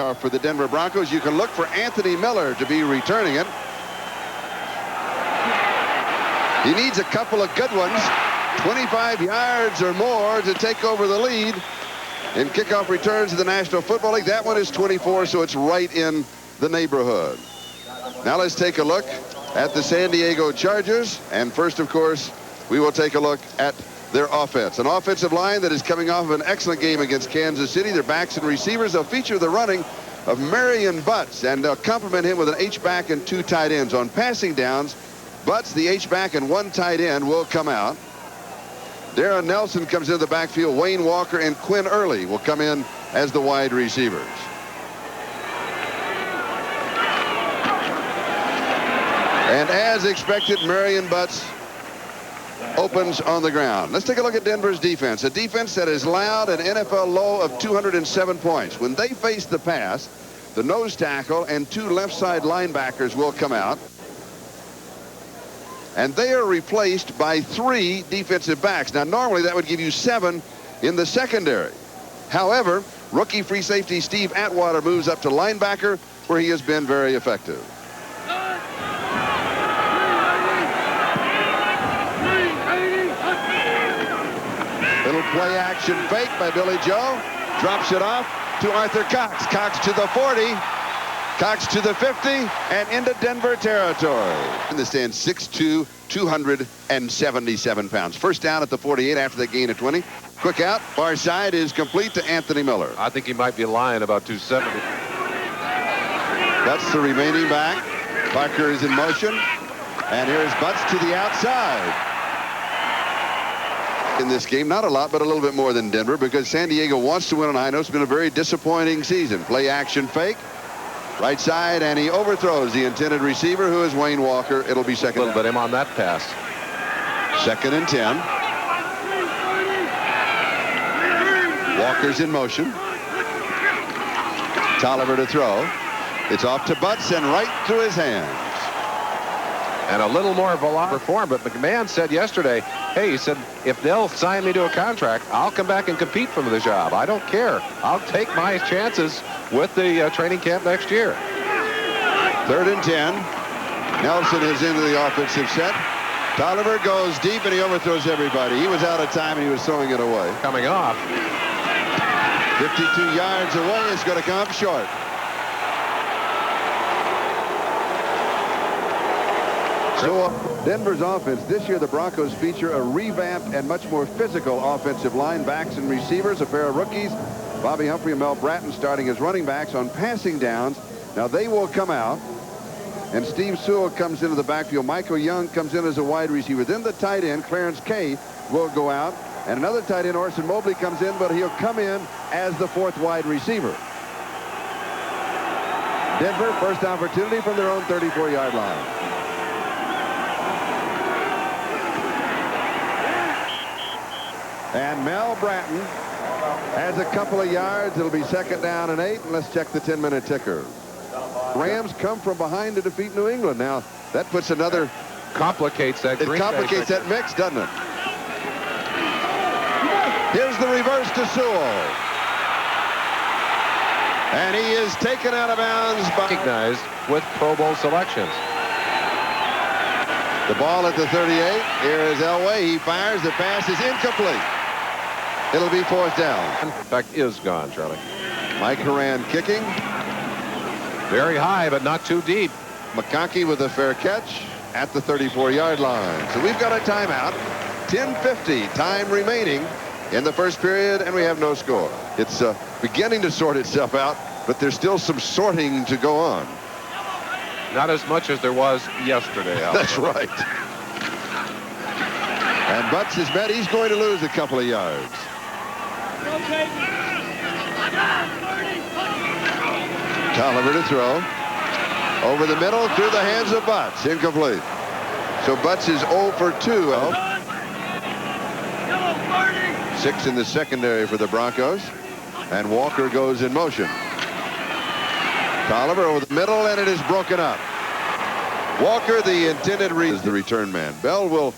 kickoff for the Denver Broncos. You can look for Anthony Miller to be returning it. He needs a couple of good ones, 25 yards or more to take over the lead in kickoff returns in the National Football League. That one is 24, so it's right in the neighborhood. Now let's take a look at the San Diego Chargers. And first, of course, we will take a look at their offense. An offensive line that is coming off of an excellent game against Kansas City. Their backs and receivers, they'll feature the running of Marion Butts, and they'll complement him with an H-back and 2 tight ends. On passing downs, Butts, the H-back, and 1 tight end will come out. Darren Nelson comes into the backfield. Wayne Walker and Quinn Early will come in as the wide receivers. And as expected, Marion Butts opens on the ground. Let's take a look at Denver's defense. A defense that has allowed an NFL low of 207 points. When they face the pass, the nose tackle and 2 left side linebackers will come out. And they are replaced by 3 defensive backs. Now, normally that would give you 7 in the secondary. However, rookie free safety Steve Atwater moves up to linebacker, where he has been very effective. Little play action fake by Billy Joe. Drops it off to Arthur Cox. Cox to the 40. Cox to the 50 and into Denver territory. In the stand, 6'2", 277 pounds. First down at the 48 after the gain of 20. Quick out. Far side is complete to Anthony Miller. I think he might be lying about 270. That's the remaining back. Parker is in motion. And here's Butts to the outside. In this game, not a lot, but a little bit more than Denver, because San Diego wants to win on high notes. It's been a very disappointing season. Play action fake. Right side, and he overthrows the intended receiver, who is Wayne Walker. It'll be second. A little bit him on that pass. 2nd and 10. Walker's in motion. Tolliver to throw. It's off to Butts and right through his hands. And a little more velocity form, but McMahon said yesterday, hey, he said, if they'll sign me to a contract, I'll come back and compete for the job. I don't care. I'll take my chances with the training camp next year. 3rd and 10. Nelson is into the offensive set. Tolliver goes deep and he overthrows everybody. He was out of time and he was throwing it away. Coming off. 52 yards away. It's going to come up short. So Denver's offense this year, the Broncos feature a revamped and much more physical offensive line, backs and receivers, a pair of rookies, Bobby Humphrey and Mel Bratton starting as running backs. On passing downs, now they will come out, and Steve Sewell comes into the backfield. Michael Young comes in as a wide receiver. Then the tight end, Clarence Kay, will go out, and another tight end, Orson Mobley, comes in, but he'll come in as the 4th wide receiver. Denver, first opportunity from their own 34-yard line. And Mel Bratton has a couple of yards. It'll be 2nd down and 8. And let's check the 10-minute ticker. Rams come from behind to defeat New England. Now, that puts another... Complicates that. It complicates that mix, doesn't it? Here's the reverse to Sewell. And he is taken out of bounds by... Recognized with Pro Bowl selections. The ball at the 38. Here is Elway. He fires. The pass is incomplete. It'll be 4th down. In fact, is gone, Charlie. Mike Horan kicking. Very high, but not too deep. McConkey with a fair catch at the 34-yard line. So we've got a timeout. 10:50 time remaining in the first period, and we have no score. It's beginning to sort itself out, but there's still some sorting to go on. Not as much as there was yesterday. That's right. And Butts is met. He's going to lose a couple of yards. Tolliver to throw. Over the middle, through the hands of Butts. Incomplete. So Butts is 0 for 2. 6 in the secondary for the Broncos. And Walker goes in motion. Tolliver over the middle, and it is broken up. Walker, the intended is the return man. Bell will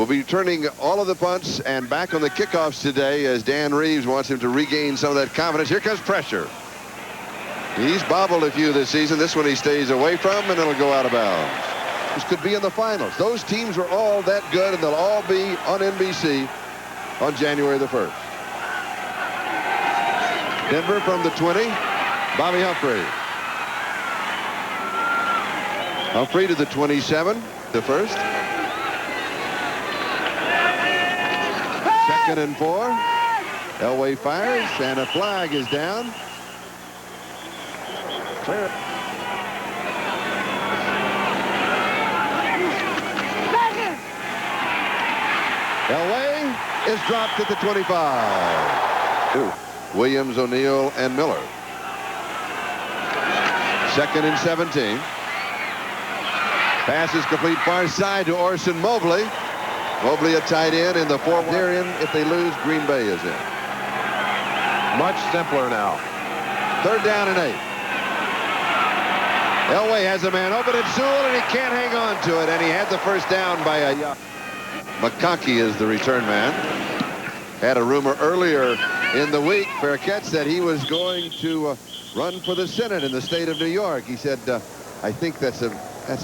be returning all of the punts and back on the kickoffs today, as Dan Reeves wants him to regain some of that confidence. Here comes pressure. He's bobbled a few this season. This one he stays away from, and it'll go out of bounds. This could be in the finals. Those teams are all that good, and they'll all be on NBC on January the 1st. Denver from the 20. Bobby Humphrey. Humphrey to the 27, the first. 2nd and 4. Elway fires, and a flag is down. Clear. Elway is dropped at the 25. Williams, O'Neal, and Miller. 2nd and 17. Pass is complete far side to Orson Mobley. Mobley a tight end in the 4. They're in. If they lose, Green Bay is in. Much simpler now. 3rd down and 8. Elway has a man open at Sewell, and he can't hang on to it, and he had the first down by a McConkey is the return man. Had a rumor earlier in the week, Faircatch, that he was going to run for the Senate in the state of New York. He said, I think that's a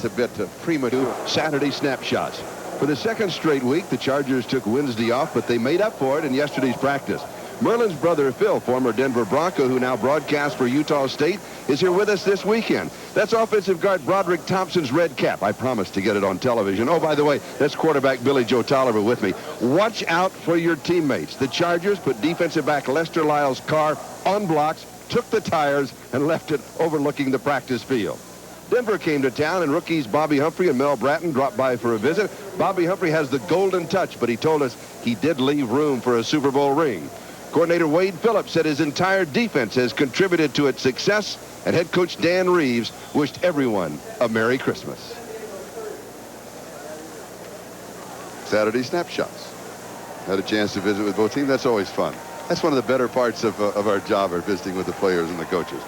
bit premature. Saturday snapshots. For the 2nd straight week, the Chargers took Wednesday off, but they made up for it in yesterday's practice. Merlin's brother, Phil, former Denver Bronco, who now broadcasts for Utah State, is here with us this weekend. That's offensive guard Broderick Thompson's red cap. I promised to get it on television. Oh, by the way, that's quarterback Billy Joe Tolliver with me. Watch out for your teammates. The Chargers put defensive back Lester Lyle's car on blocks, took the tires, and left it overlooking the practice field. Denver came to town, and rookies Bobby Humphrey and Mel Bratton dropped by for a visit. Bobby Humphrey has the golden touch, but he told us he did leave room for a Super Bowl ring. Coordinator Wade Phillips said his entire defense has contributed to its success, and head coach Dan Reeves wished everyone a Merry Christmas. Saturday snapshots. Had a chance to visit with both teams. That's always fun. That's one of the better parts of our job, are visiting with the players and the coaches.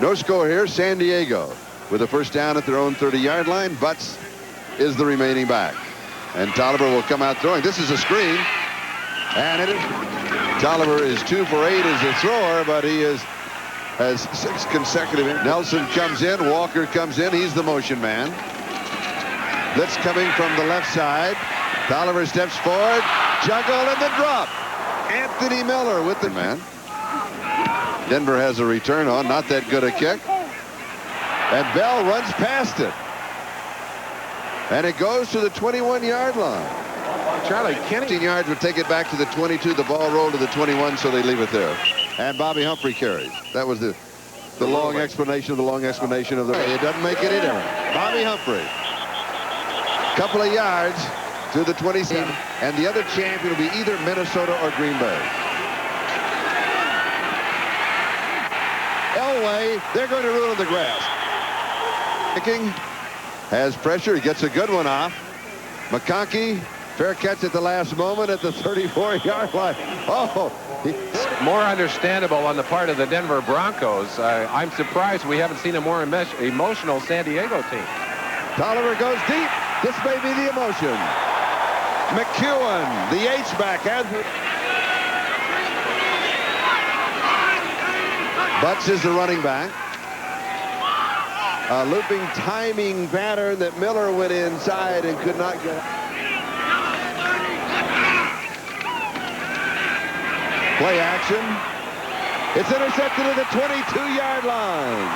No score here. San Diego with a first down at their own 30-yard line. Butts is the remaining back. And Tolliver will come out throwing. This is a screen. And it is. Tolliver is 2 for 8 as a thrower, but he has 6 consecutive. Nelson comes in. Walker comes in. He's the motion man. Blitz coming from the left side. Tolliver steps forward. Juggle and the drop. Anthony Miller with the man. Denver has a return on. Not that good a kick. And Bell runs past it. And it goes to the 21-yard line. Charlie Kenny. 15 yards would take it back to the 22. The ball rolled to the 21, so they leave it there. And Bobby Humphrey carries. That was the long explanation of the long explanation of the. It doesn't make any difference. Bobby Humphrey. Couple of yards to the 27. And the other champion will be either Minnesota or Green Bay. Elway, they're going to ruin the grass. Kicking, has pressure. He gets a good one off. McConkey, fair catch at the last moment at the 34-yard line. Oh, more understandable on the part of the Denver Broncos. I'm surprised we haven't seen a more emotional San Diego team. Tolliver goes deep. This may be the emotion. McEwen, the H-back, has it. Butts is the running back. A looping timing pattern that Miller went inside and could not get. Play action. It's intercepted at the 22-yard line.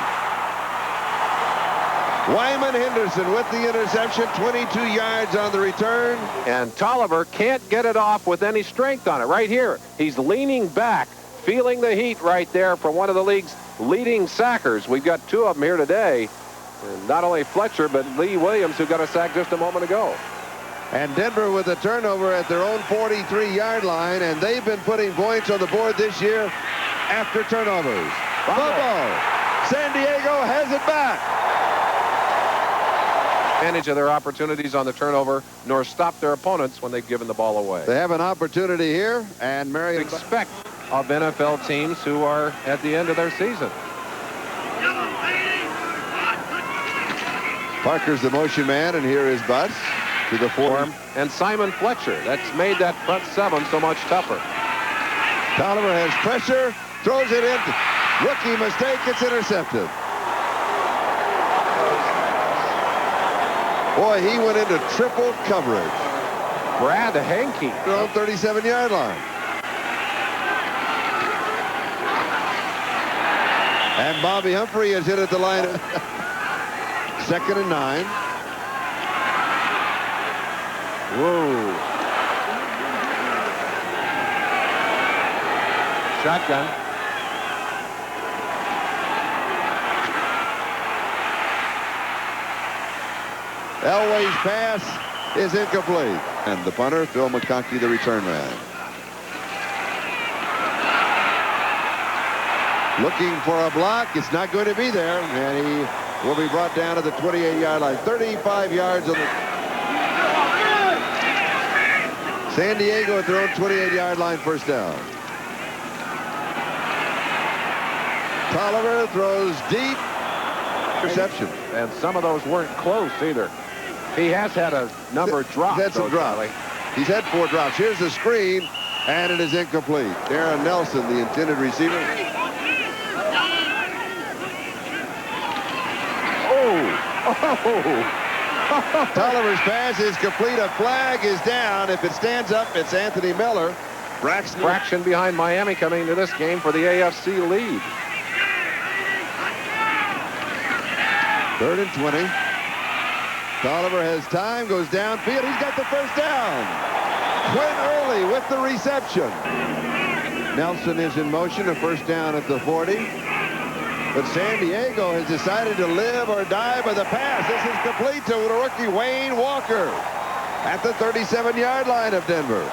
Wyman Henderson with the interception, 22 yards on the return. And Tolliver can't get it off with any strength on it. Right here, he's leaning back, feeling the heat right there for one of the league's leading sackers. We've got 2 of them here today. And not only Fletcher, but Lee Williams, who got a sack just a moment ago. And Denver with a turnover at their own 43-yard line, and they've been putting points on the board this year after turnovers. Fumble. San Diego has it back. Advantage of their opportunities on the turnover, nor stop their opponents when they've given the ball away. They have an opportunity here, and Marion expect of NFL teams who are at the end of their season. Parker's the motion man, and here is Butts to the form. And Simon Fletcher. That's made that front 7 so much tougher. Tolliver has pressure, throws it in. Rookie mistake. It's intercepted. Boy, he went into triple coverage. Brad Henke. 37-yard line. And Bobby Humphrey is hit at the line. 2nd and 9. Whoa. Shotgun. Elway's pass is incomplete. And the punter, Phil McConkey, the return man. Looking for a block. It's not going to be there. And he will be brought down to the 28-yard line. 35 yards on the... San Diego at their own 28-yard line, first down. Tolliver throws deep. Interception. And some of those weren't close either. He has had a number of drops. That's a drop. He's had 4 drops. Here's the screen, and it is incomplete. Aaron Nelson, the intended receiver. Tolliver's pass is complete. A flag is down. If it stands up, it's Anthony Miller. Fraction behind Miami coming into this game for the AFC lead. 3rd and 20. Tolliver has time, goes downfield. He's got the first down. Quinn Early with the reception. Nelson is in motion, a first down at the 40. But San Diego has decided to live or die by the pass. This is complete to the rookie Wayne Walker at the 37-yard line of Denver.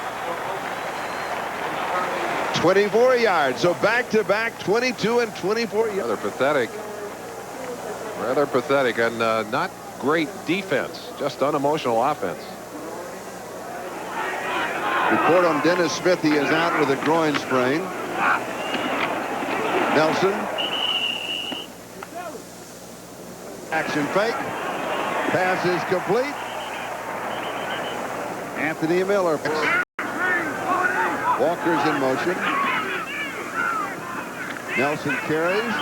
24 yards. So back-to-back 22 and 24 yards. Rather pathetic. Rather pathetic, and not great defense. Just unemotional offense. Report on Dennis Smith. He is out with a groin sprain. Nelson. Action fake. Pass is complete. Anthony Miller. Walker's in motion. Nelson carries.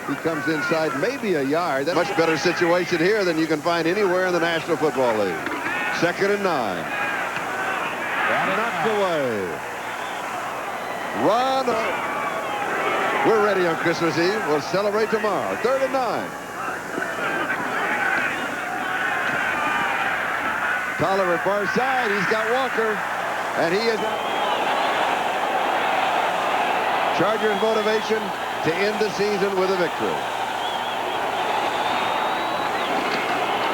He comes inside maybe a yard. That's a much better situation here than you can find anywhere in the National Football League. 2nd and 9. Knocked away. Run. We're ready on Christmas Eve. We'll celebrate tomorrow. 3rd and 9. Tolliver far side. He's got Walker. And he is... Chargers motivation to end the season with a victory.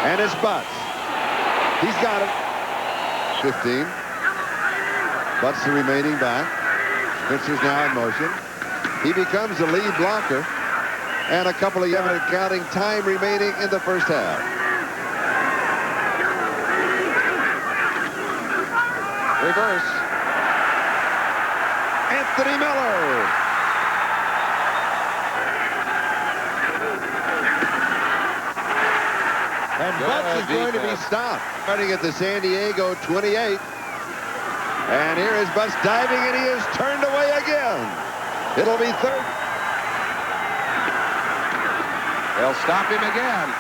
And it's Butts. He's got it. 15. Butts the remaining back. Spencer's now in motion. He becomes the lead blocker. And a couple of yards counting time remaining in the first half. Reverse. Anthony Miller. And Butts is going to be stopped. Starting at the San Diego 28. And here is Butts diving, and he is turned away again. It'll be 3rd. They'll stop him again.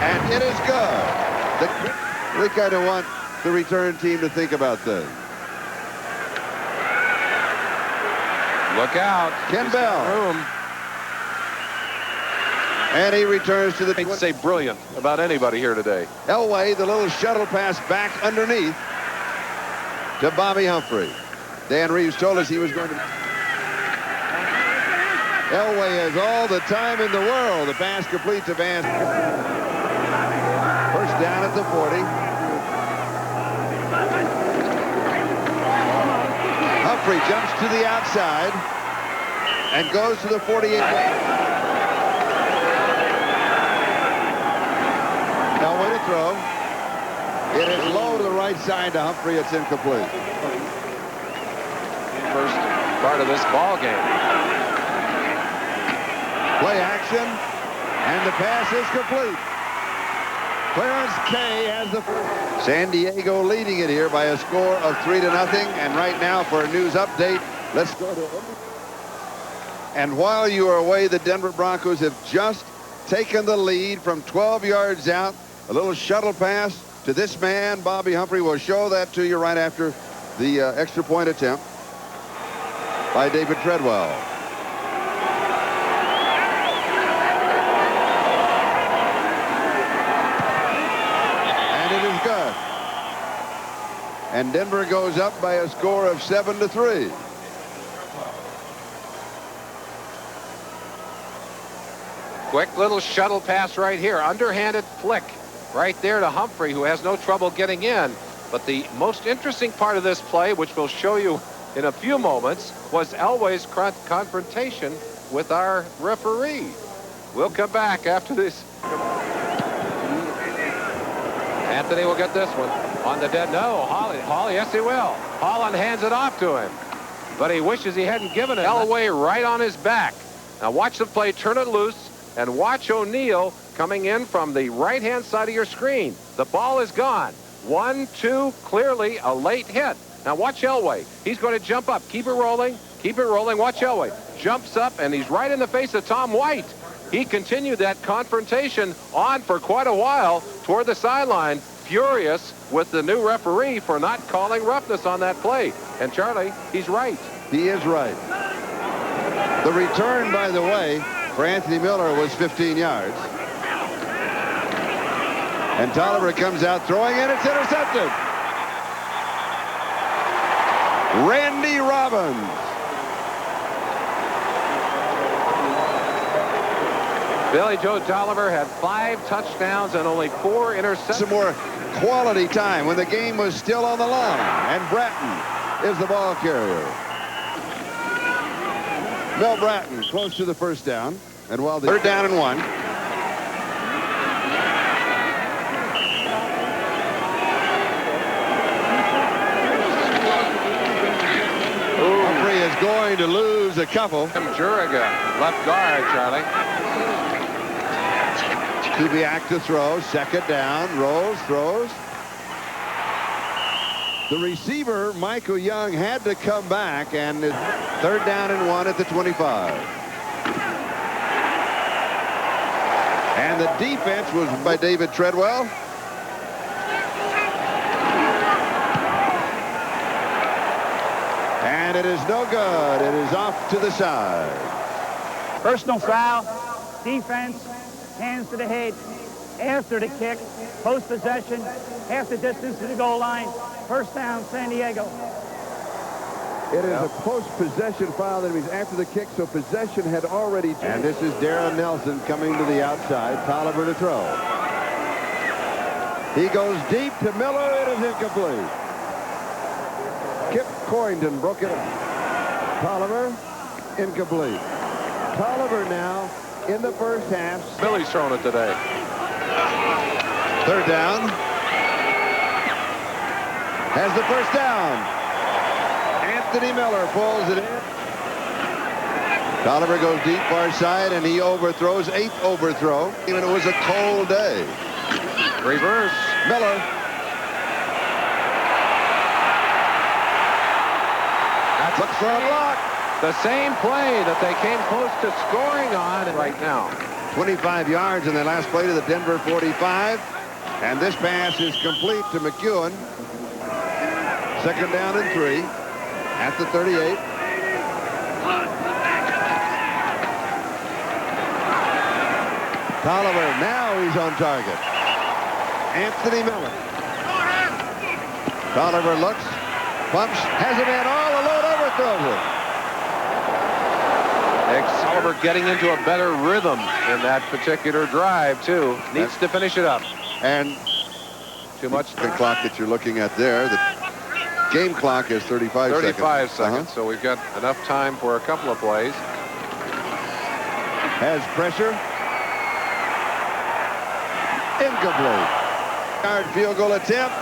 And it is good. We kind of want the return team to think about this. Look out. Ken Bell. Room. And he returns to the... I'd say brilliant about anybody here today. Elway, the little shuttle pass back underneath to Bobby Humphrey. Dan Reeves told us he was going to... Elway has all the time in the world. The pass complete to Van. First down at the 40. Humphrey jumps to the outside and goes to the 48. Now way to throw. It is low to the right side to Humphrey. It's incomplete. First part of this ball game. Play action, and the pass is complete. Clarence Kay has the San Diego leading it here by a score of 3-0. And right now for a news update, let's go to Indy. And while you are away, the Denver Broncos have just taken the lead from 12 yards out. A little shuttle pass to this man, Bobby Humphrey. Will show that to you right after the extra point attempt by David Treadwell. Good. And Denver goes up by a score of 7-3. Quick little shuttle pass right here. Underhanded flick right there to Humphrey, who has no trouble getting in. But the most interesting part of this play, which we'll show you in a few moments, was Elway's confrontation with our referee. We'll come back after this. Anthony will get this one on the dead. No, Hall, yes, he will. Holland hands it off to him, but he wishes he hadn't given it. Elway right on his back. Now watch the play, turn it loose, and watch O'Neal coming in from the right-hand side of your screen. The ball is gone. 1-2, clearly a late hit. Now watch Elway. He's going to jump up. Keep it rolling. Keep it rolling. Watch Elway. Jumps up, and he's right in the face of Tom White. He continued that confrontation on for quite a while toward the sideline, furious with the new referee for not calling roughness on that play. And Charlie, he's right. He is right. The return, by the way, for Anthony Miller was 15 yards. And Tolliver comes out throwing, and it's intercepted. Randy Robbins. Billy Joe Tolliver had 5 touchdowns and only 4 interceptions. Some more quality time when the game was still on the line. And Bratton is the ball carrier. Mel Bratton close to the first down. And while the 3rd down and 1. Humphrey is going to lose a couple. Juriga, left guard, Charlie. Kubiak to throw. 2nd down. Rolls, throws. The receiver, Michael Young, had to come back, and 3rd down and 1 at the 25. And the defense was by David Treadwell. And it is no good. It is off to the side. Personal foul. Defense. Hands to the head. After the kick. Post possession. Half the distance to the goal line. 1st down, San Diego. It is a post-possession foul. That means after the kick, so possession had already. And this is Darren Nelson coming to the outside. Tolliver to throw. He goes deep to Miller. It is incomplete. Kip Corrington broke it up. Tolliver, incomplete. Tolliver now in the first half. Billy's thrown it today. 3rd down. Has the first down. Anthony Miller pulls it in. Tolliver goes deep far side, and he overthrows. 8th overthrow. Even it was a cold day. Reverse. Miller. That's looks for a block. The same play that they came close to scoring on right now. 25 yards in the last play to the Denver 45. And this pass is complete to McEwen. 2nd down and 3 at the 38. Tolliver, now he's on target. Anthony Miller. Tolliver looks, pumps, has a man all alone, overthrows it. Tolliver getting into a better rhythm in that particular drive, too. Needs to finish it up. And too much. The clock that you're looking at there, the game clock is 35 seconds. 35 seconds, so we've got enough time for a couple of plays. Has pressure. Incomplete. Yard field goal attempt.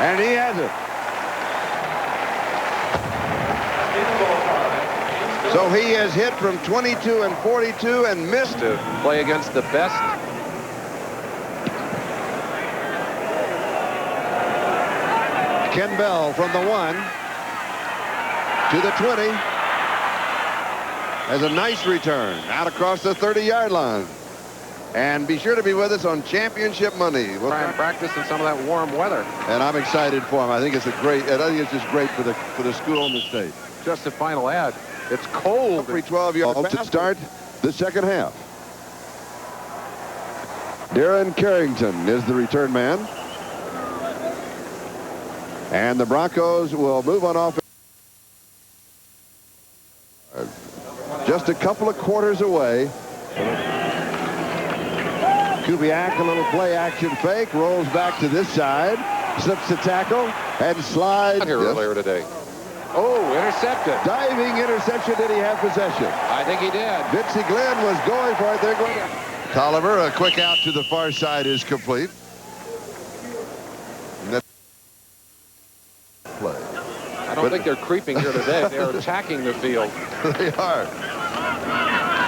And he has it. So he has hit from 22 and 42 and missed. To play against the best Ken Bell from the 1 to the 20. Has a nice return out across the 30-yard line. And be sure to be with us on Championship Monday. We'll try and practice in some of that warm weather. And I'm excited for him. I think it's just great for the school and the state. Just a final ad. It's cold. 12-yard to start the second half. Darren Carrington is the return man. And the Broncos will move on offense. Just a couple of quarters away. Kubiak, a little play action fake, rolls back to this side, slips the tackle, and slides. Here earlier today. Oh, intercepted. Diving interception. Did he have possession? I think he did. Vincey Glenn was going for it. They're going to. Tolliver, a quick out to the far side is complete. Play. I don't think they're creeping here today. They're attacking the field. They are.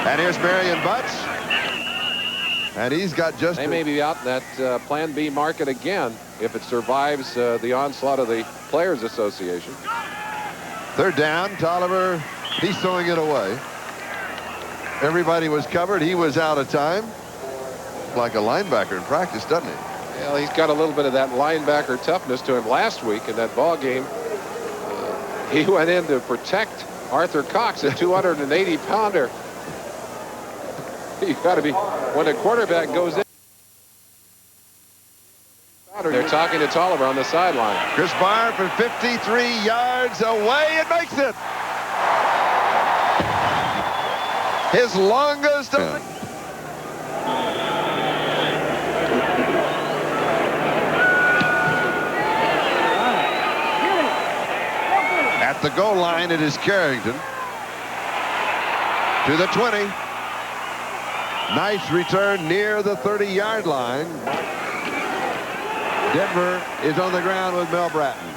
And here's Marion Butts. And he's got just... They may be out in that Plan B market again if it survives the onslaught of the Players Association. Third down. Tolliver, he's throwing it away. Everybody was covered. He was out of time. Like a linebacker in practice, doesn't he? Well, he's got a little bit of that linebacker toughness to him. Last week in that ball game, he went in to protect Arthur Cox, a 280-pounder. You got to be, when the quarterback goes in. They're talking to Tolliver on the sideline. Chris Barr from 53 yards away and makes it. His longest. At the goal line, it is Carrington. To the 20. Nice return near the 30-yard line. Denver is on the ground with Mel Bratton.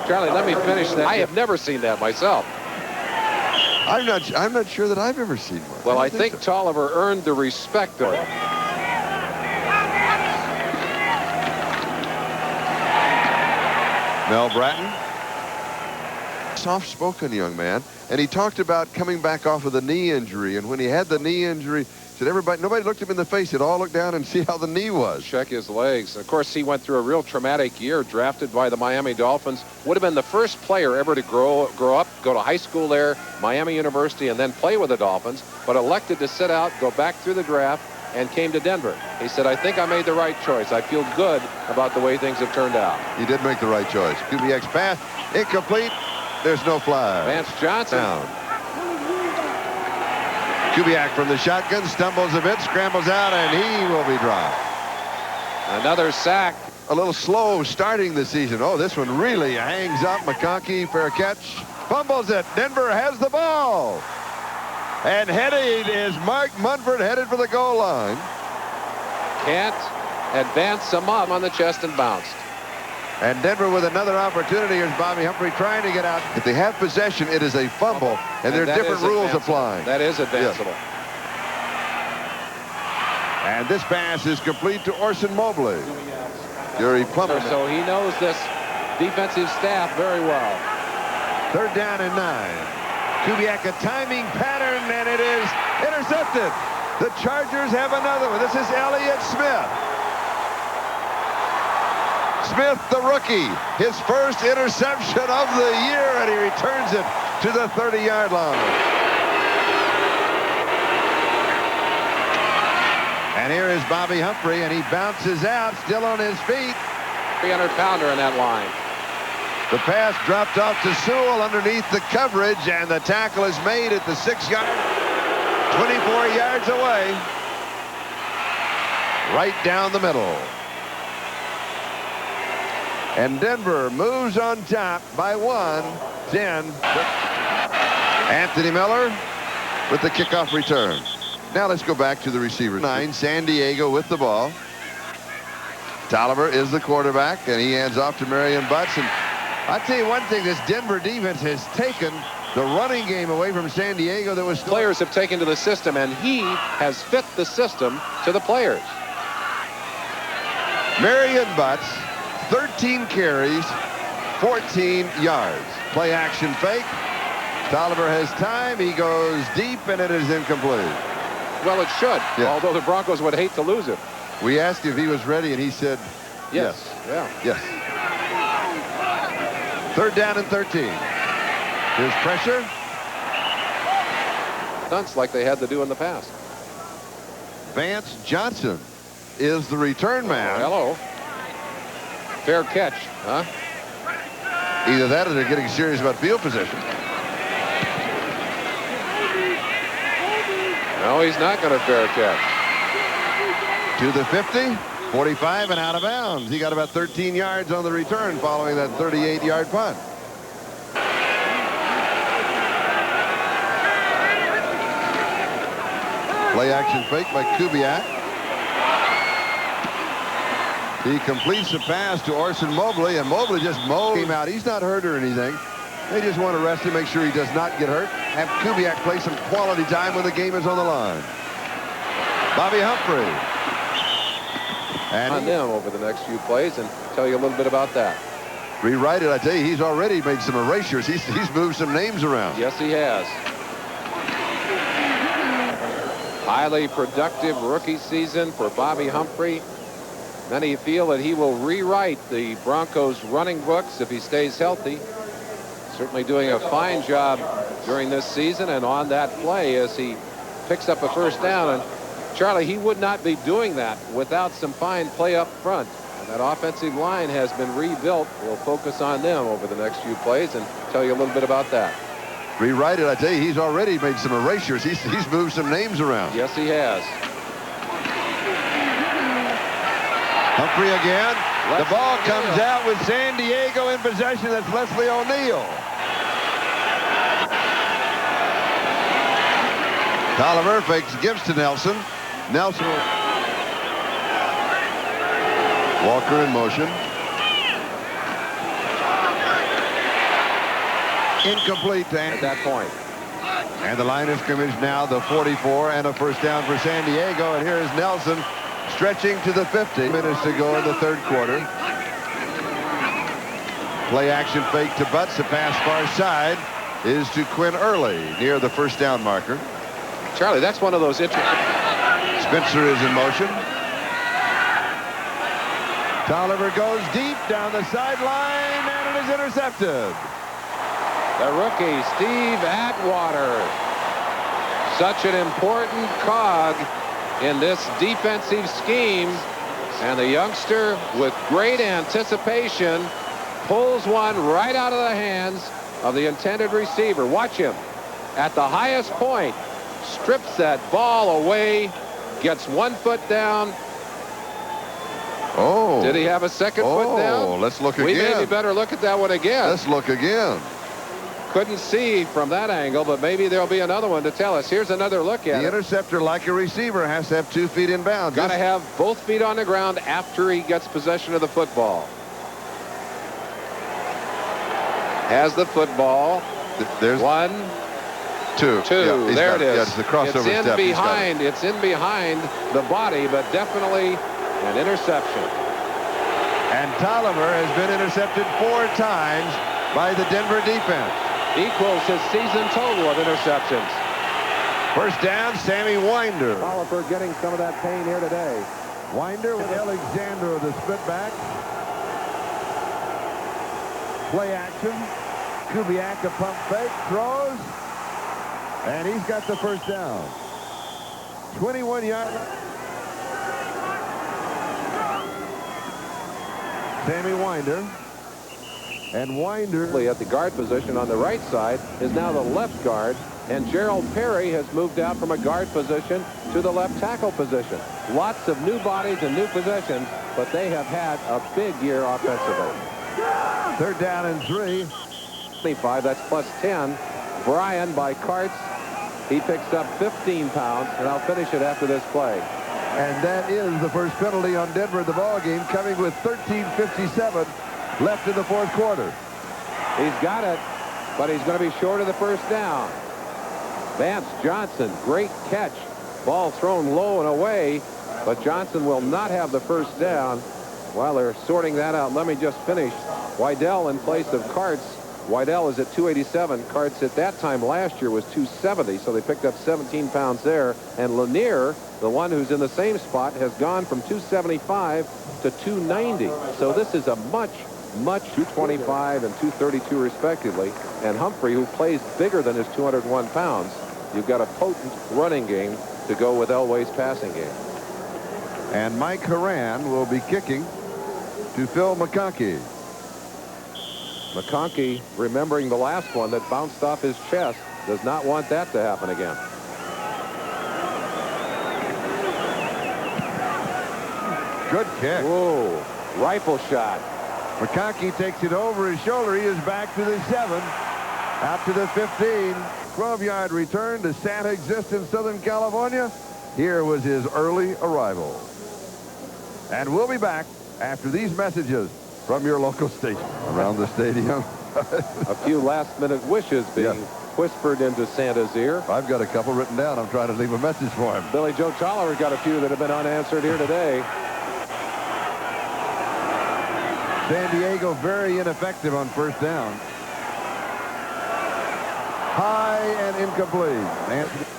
Charlie, let me finish that. I have never seen that myself. I'm not sure that I've ever seen one. Well, I think so. Tolliver earned the respect of it. Mel Bratton, soft-spoken young man, and he talked about coming back off of the knee injury. And when he had the knee injury, said nobody looked him in the face. They'd all look down and see how the knee was. Check his legs. Of course, he went through a real traumatic year, drafted by the Miami Dolphins. Would have been the first player ever to grow up, go to high school there, Miami University, and then play with the Dolphins, but elected to sit out, go back through the draft, and came to Denver. He said, I think I made the right choice. I feel good about the way things have turned out. He did make the right choice. Kubiak's pass, incomplete. There's no flag. Vance Johnson. Down. Kubiak from the shotgun stumbles a bit, scrambles out, and he will be dropped. Another sack. A little slow starting the season. Oh, this one really hangs up. McConkey, fair catch. Fumbles it. Denver has the ball. And headed is Mark Munford, headed for the goal line. Can't advance him up on the chest and bounced. And Denver with another opportunity. Here's Bobby Humphrey trying to get out. If they have possession, it is a fumble, and there are different rules applying. That is advanceable. Yes. And this pass is complete to Orson Mobley. Jerry Plummer. So he knows this defensive staff very well. Third down and 9. Kubiak, a timing pattern, and it is intercepted. The Chargers have another one. This is Elliott Smith. Smith, the rookie, his first interception of the year, and he returns it to the 30-yard line. And here is Bobby Humphrey, and he bounces out, still on his feet. 300-pounder in that line. The pass dropped off to Sewell underneath the coverage, and the tackle is made at the 6-yard, 24 yards away, right down the middle. And Denver moves on top by 1-10. Anthony Miller with the kickoff return. Now let's go back to the receiver. 9, San Diego with the ball. Tolliver is the quarterback, and he hands off to Marion Butts. And I'll tell you one thing, this Denver defense has taken the running game away from San Diego. That was players have taken to the system, and he has fit the system to the players. Marion Butts, 13 carries, 14 yards. Play action fake. Tolliver has time. He goes deep, and it is incomplete. Well, it should, Yeah. although the Broncos would hate to lose it. We asked if he was ready, and he said yes. Yeah. Yes. 3rd down and 13. Here's pressure. Stunts like they had to do in the past. Vance Johnson is the return man. Hello. Fair catch, huh? Either that or they're getting serious about field position. No, he's not going to fair catch. To the 50, 45, and out of bounds. He got about 13 yards on the return following that 38-yard punt. Play action fake by Kubiak. He completes the pass to Orson Mobley, and Mobley just mowed him out. He's not hurt or anything. They just want to rest him, make sure he does not get hurt. Have Kubiak play some quality time when the game is on the line. Bobby Humphrey. And On them over the next few plays and tell you a little bit about that. Rewrite it. I tell you, he's already made some erasures. He's moved some names around. Yes, he has. Highly productive rookie season for Bobby Humphrey. Many feel that he will rewrite the Broncos running books if he stays healthy. Certainly doing a fine job during this season and on that play as he picks up a first down. And Charlie, he would not be doing that without some fine play up front. And that offensive line has been rebuilt. We'll focus on them over the next few plays and tell you a little bit about that. Rewrite it. I tell you, he's already made some erasures. He's moved some names around. Yes, he has. Humphrey again. The ball comes out with San Diego in possession. That's Leslie O'Neal. Tolliver fakes, gives to Nelson. Nelson. Walker in motion. Incomplete At that point. And the line of scrimmage now the 44 and a first down for San Diego. And here is Nelson stretching to the 50. Minutes to go in the 3rd quarter. Play action fake to Butts. The pass far side is to Quinn Early near the first down marker. Charlie, that's one of those interesting. Spencer is in motion. Tolliver goes deep down the sideline, and it is intercepted. The rookie, Steve Atwater. Such an important cog in this defensive scheme. And the youngster, with great anticipation, pulls one right out of the hands of the intended receiver. Watch him. At the highest point, strips that ball away, gets 1 foot down. Oh. Did he have a second foot down? Oh, let's look again. We maybe better look at that one again. Let's look again. Couldn't see from that angle, but maybe there'll be another one to tell us. Here's another look at The it. Interceptor, like a receiver, has to have 2 feet in bounds. Got to have both feet on the ground after he gets possession of the football. Has the football. There's 1, 2. 2. Yeah, there it is. Yeah, it's the crossover it's in step. behind. It's in behind the body, but definitely an interception. And Tolliver has been intercepted 4 times by the Denver defense. Equals his season total of interceptions. First down, Sammy Winder. Tolliver getting some of that pain here today. Winder with Alexander, the split back. Play action. Kubiak, a pump fake, throws. And he's got the first down. 21-yard. Sammy Winder. And Winder At the guard position on the right side is now the left guard. And Gerald Perry has moved out from a guard position to the left tackle position. Lots of new bodies and new possessions, but they have had a big year offensively. 3rd down and 3. 25, that's plus 10. Bryan by Karts. He picks up 15 pounds, and I'll finish it after this play. And that is the first penalty on Denver in the ball game, coming with 13:57 left in the 4th quarter. He's got it, but he's going to be short of the first down. Vance Johnson, great catch. Ball thrown low and away, but Johnson will not have the first down. While they're sorting that out, let me just finish. Wydell in place of Karts. Wydell is at 287. Karts at that time last year was 270, so they picked up 17 pounds there. And Lanier, the one who's in the same spot, has gone from 275 to 290. So this is a much 225 and 232 respectively. And Humphrey, who plays bigger than his 201 pounds, you've got a potent running game to go with Elway's passing game. And Mike Horan will be kicking to Phil McConkey. McConkey, remembering the last one that bounced off his chest, does not want that to happen again. Good kick. Whoa, rifle shot. McConkey takes it over his shoulder. He is back to the 7, out to the 15. 12-yard return to Santa Existence, Southern California. Here was his early arrival. And we'll be back after these messages from your local station around the stadium. A few last-minute wishes being whispered into Santa's ear. I've got a couple written down. I'm trying to leave a message for him. Billy Joe Tolliver's got a few that have been unanswered here today. San Diego very ineffective on first down. High and incomplete.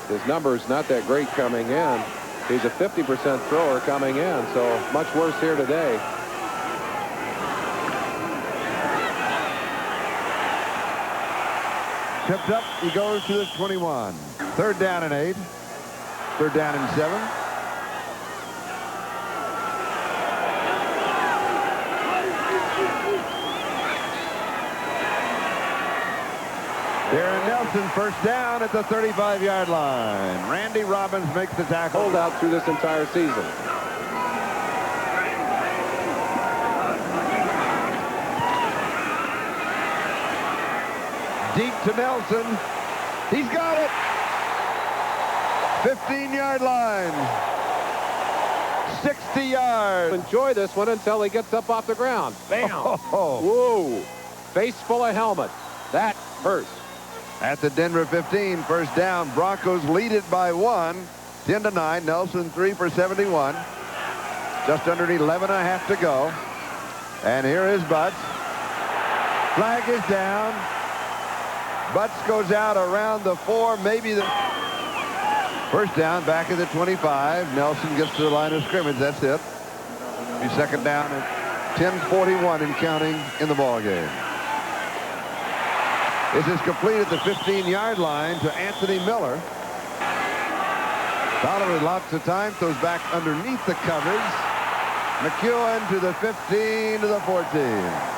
His number's not that great coming in. He's a 50% thrower coming in, so much worse here today. Tipped up, he goes to the 21. 3rd down and 8. 3rd down and 7. Darren Nelson, first down at the 35-yard line. Randy Robbins makes the tackle. Hold out through this entire season. Deep to Nelson. He's got it. 15-yard line. 60 yards. Enjoy this one until he gets up off the ground. Bam. Oh. Whoa. Face full of helmet. That hurts. At the Denver 15, first down. Broncos lead it by 1. 10-9. Nelson 3 for 71. Just under 11 and a half to go. And here is Butts. Flag is down. Butts goes out around the 4, maybe the first down back at the 25. Nelson gets to the line of scrimmage. That's it. Be second down at 10:41 and counting in the ball game. This is complete at the 15-yard line to Anthony Miller. Tolliver lots of time, throws back underneath the covers. McEwen to the 15 to the 14.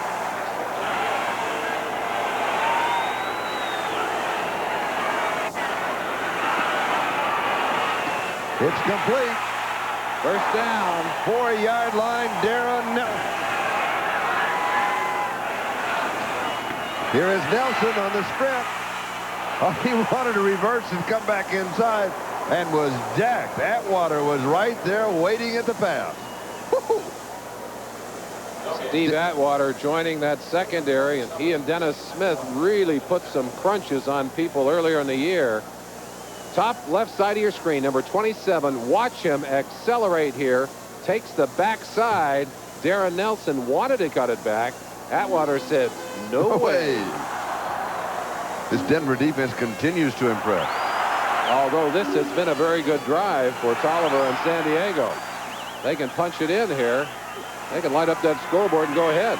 It's complete. First down. 4-yard line, Darren Nelson. Here is Nelson on the sprint. Oh, he wanted to reverse and come back inside and was jacked. Atwater was right there waiting at the pass. Steve Atwater joining that secondary, and he and Dennis Smith really put some crunches on people earlier in the year. Top left side of your screen, number 27. Watch him accelerate here. Takes the backside. Darren Nelson wanted to cut it back. Atwater said, no way. This Denver defense continues to impress. Although this has been a very good drive for Tolliver and San Diego. They can punch it in here. They can light up that scoreboard and go ahead.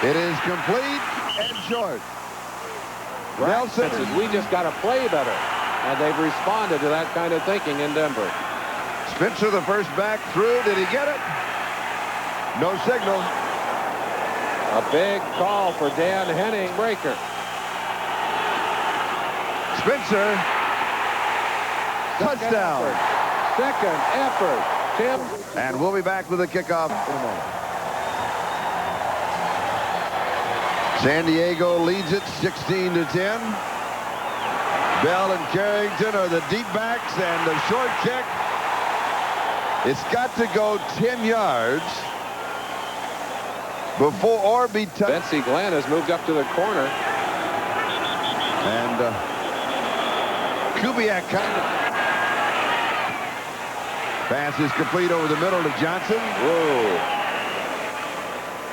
It is complete and short. Nelson says, we just got to play better. And they've responded to that kind of thinking in Denver. Spencer, the first back through. Did he get it? No signal. A big call for Dan Henning. Breaker. Spencer. Touchdown. Second effort. Tim. And we'll be back with a kickoff in a moment. San Diego leads it 16-10. Bell and Carrington are the deep backs, and the short kick. It's got to go 10 yards before or be touched. Betsy Glenn has moved up to the corner. And Kubiak kind of Pass is complete over the middle to Johnson. Whoa.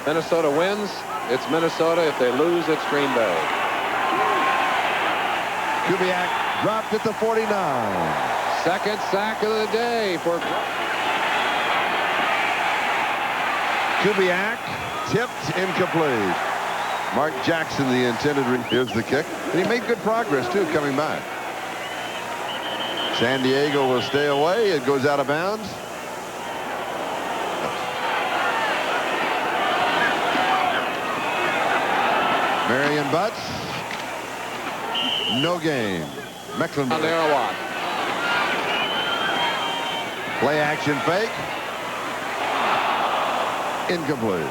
Minnesota wins. It's Minnesota. If they lose, it's Green Bay. Kubiak dropped at the 49. Second sack of the day for Kubiak. Tipped, incomplete. Mark Jackson, the intended. Here's the kick. And he made good progress, too, coming back. San Diego will stay away. It goes out of bounds. Marion Butts. No gain. Mecklenburg. Play action fake. Incomplete.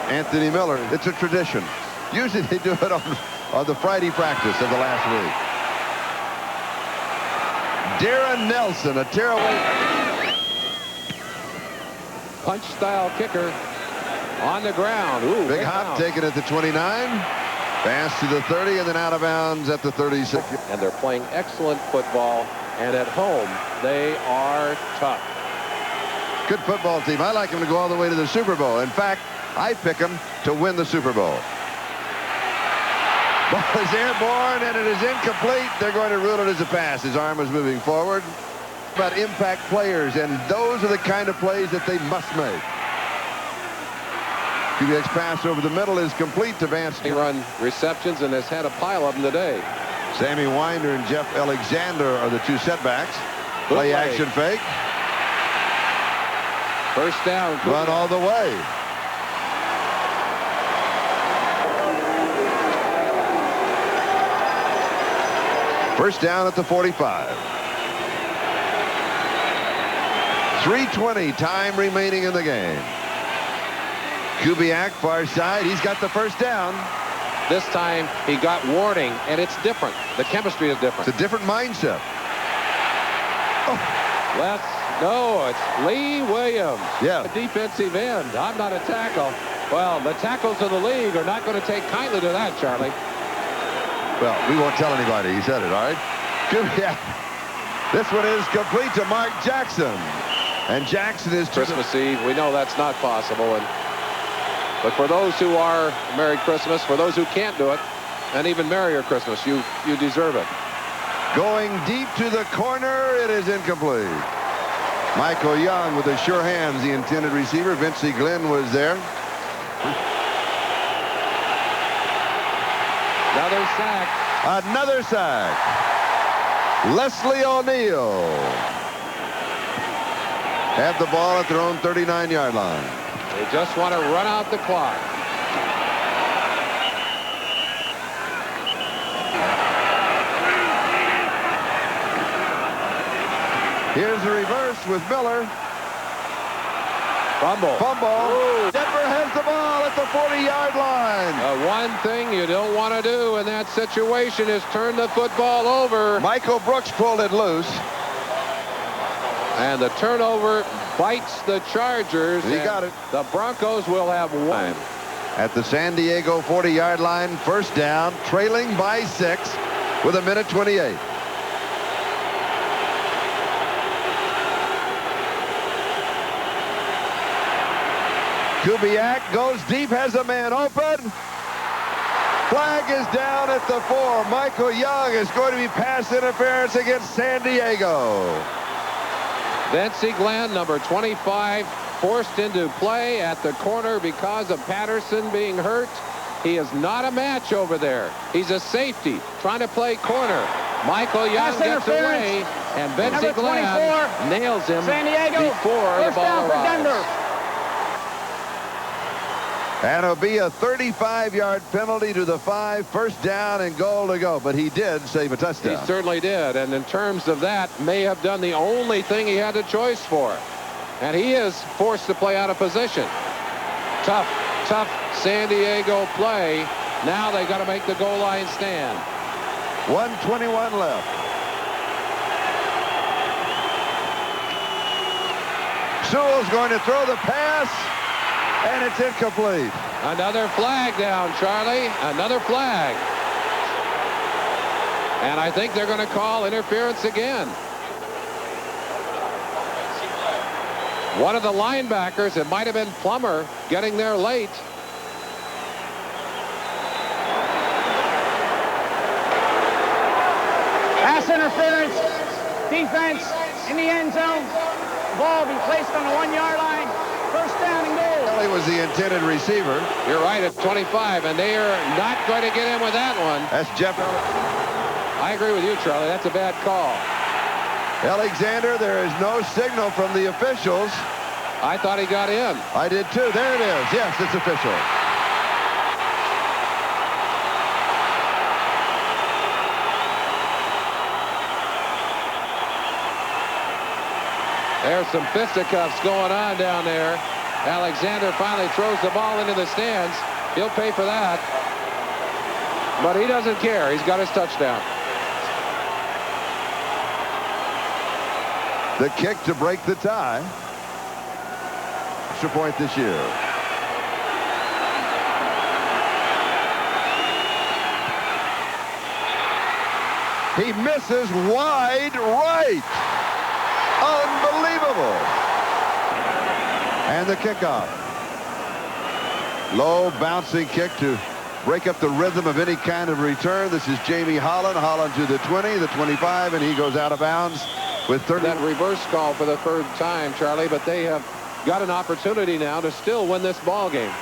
Anthony Miller. It's a tradition. Usually they do it on the Friday practice of the last week. Darren Nelson, a tearaway. Punch style kicker on the ground. Ooh, big hop taken at the 29. Pass to the 30 and then out of bounds at the 36. And they're playing excellent football. And at home, they are tough. Good football team. I like them to go all the way to the Super Bowl. In fact, I pick them to win the Super Bowl. Ball is airborne and it is incomplete. They're going to rule it as a pass. His arm is moving forward. But impact players, and those are the kind of plays that they must make. Kubiak's pass over the middle is complete to Vance. He run receptions and has had a pile of them today. Sammy Winder and Jeff Alexander are the two setbacks. Play action fake. First down. Run all the way. First down at the 45. 3:20 time remaining in the game. Kubiak far side. He's got the first down. This time he got warning, and it's different. The chemistry is different. It's a different mindset. Oh. Let's go. It's Lee Williams. Yeah. A defensive end. I'm not a tackle. Well, the tackles of the league are not going to take kindly to that, Charlie. Well, we won't tell anybody. He said it, all right? Kubiak. This one is complete to Mark Jackson. And Jackson is Christmas Eve. We know that's not possible. But for those who are Merry Christmas, for those who can't do it, and even Merrier Christmas, you deserve it. Going deep to the corner, it is incomplete. Michael Young with the sure hands, the intended receiver. Vincey Glenn was there. Another sack. Another sack. Leslie O'Neal have the ball at their own 39-yard line. They just want to run out the clock. Here's the reverse with Miller. Fumble. Ooh. Denver has the ball at the 40-yard line. The one thing you don't want to do in that situation is turn the football over. Michael Brooks pulled it loose. And the turnover bites the Chargers. He got it. The Broncos will have one. At the San Diego 40-yard line, first down, trailing by 6 with 1:28. Kubiak goes deep, has a man open. Flag is down at the 4. Michael Young is going to be pass interference against San Diego. Vincey Glenn, number 25, forced into play at the corner because of Patterson being hurt. He is not a match over there. He's a safety trying to play corner. Michael Young gets away, and Vincey Glenn nails him San Diego, before the ball arrives. And it'll be a 35-yard penalty to the 5, first down and goal to go. But he did save a touchdown. He certainly did. And in terms of that, may have done the only thing he had a choice for. And he is forced to play out of position. Tough San Diego play. Now they got to make the goal line stand. 1:21 left. Sewell's going to throw the pass. And it's incomplete. Another flag down, Charlie. Another flag. And I think they're going to call interference again. One of the linebackers, it might have been Plummer, getting there late. Pass interference. Defense in the end zone. Ball be placed on the 1-yard line. First down and goal. Well, he was the intended receiver. You're right, at 25, and they are not going to get in with that one. That's Jeff. I agree with you, Charlie. That's a bad call. Alexander, there is no signal from the officials. I thought he got in. I did too. There it is. Yes, it's official. There's some fisticuffs going on down there. Alexander finally throws the ball into the stands. He'll pay for that. But he doesn't care. He's got his touchdown. The kick to break the tie. Extra point this year. He misses wide right. Unbelievable. And the kickoff. Low bouncing kick to break up the rhythm of any kind of return. This is Jamie Holland. Holland to the 20, the 25, and he goes out of bounds with 30. That reverse call for the third time, Charlie, but they have got an opportunity now to still win this ball game.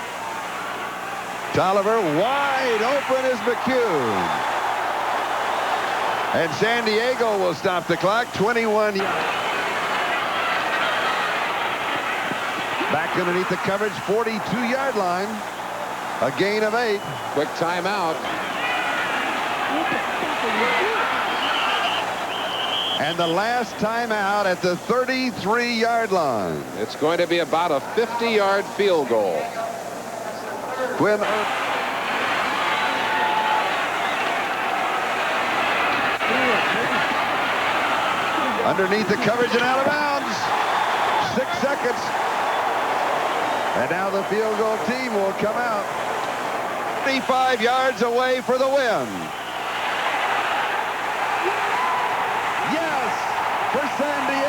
Tolliver wide open is McCune. And San Diego will stop the clock. 21 yards. Back underneath the coverage, 42-yard line. A gain of 8. Quick timeout. And the last timeout at the 33-yard line. It's going to be about a 50-yard field goal. Quinn. Underneath the coverage and out of bounds. 6 seconds. And now the field goal team will come out. 35 yards away for the win. Yes, for San Diego.